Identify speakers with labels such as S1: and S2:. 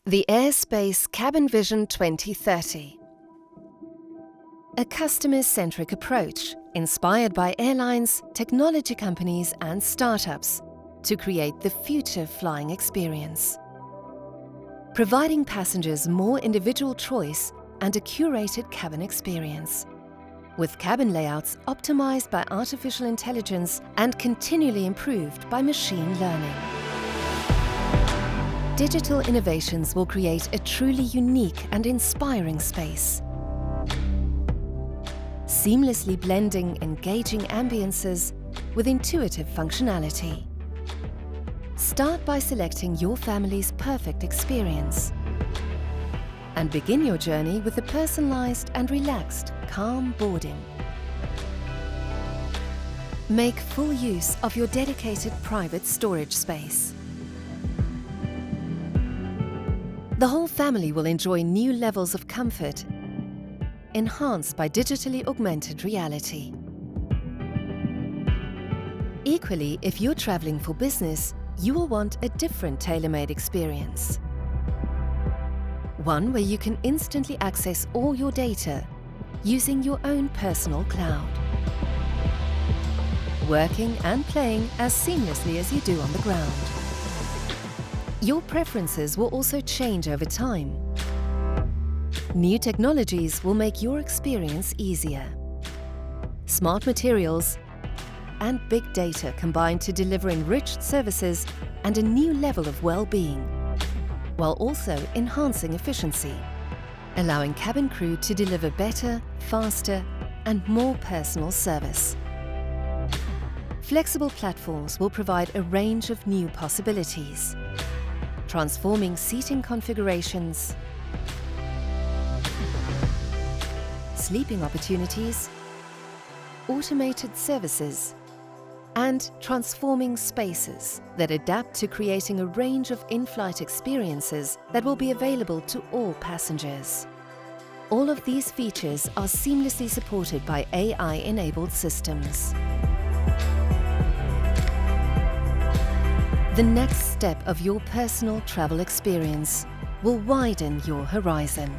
S1: The Airspace Cabin Vision 2030. A customer-centric approach inspired by airlines, technology companies and startups to create the future flying experience. Providing passengers more individual choice and a curated cabin experience, with cabin layouts optimized by artificial intelligence and continually improved by machine learning. Digital innovations will create a truly unique and inspiring space, seamlessly blending engaging ambiences with intuitive functionality. Start by selecting your family's perfect experience and begin your journey with a personalized and relaxed, calm boarding. Make full use of your dedicated private storage space. The whole family will enjoy new levels of comfort, enhanced by digitally augmented reality. Equally, if you're traveling for business, you will want a different tailor-made experience. One where you can instantly access all your data using your own personal cloud, working and playing as seamlessly as you do on the ground. Your preferences will also change over time. New technologies will make your experience easier. Smart materials and big data combine to deliver enriched services and a new level of well-being, while also enhancing efficiency, allowing cabin crew to deliver better, faster and more personal service. Flexible platforms will provide a range of new possibilities, transforming seating configurations, sleeping opportunities, automated services, and transforming spaces that adapt to creating a range of in-flight experiences that will be available to all passengers. All of these features are seamlessly supported by AI-enabled systems. The next step of your personal travel experience will widen your horizon.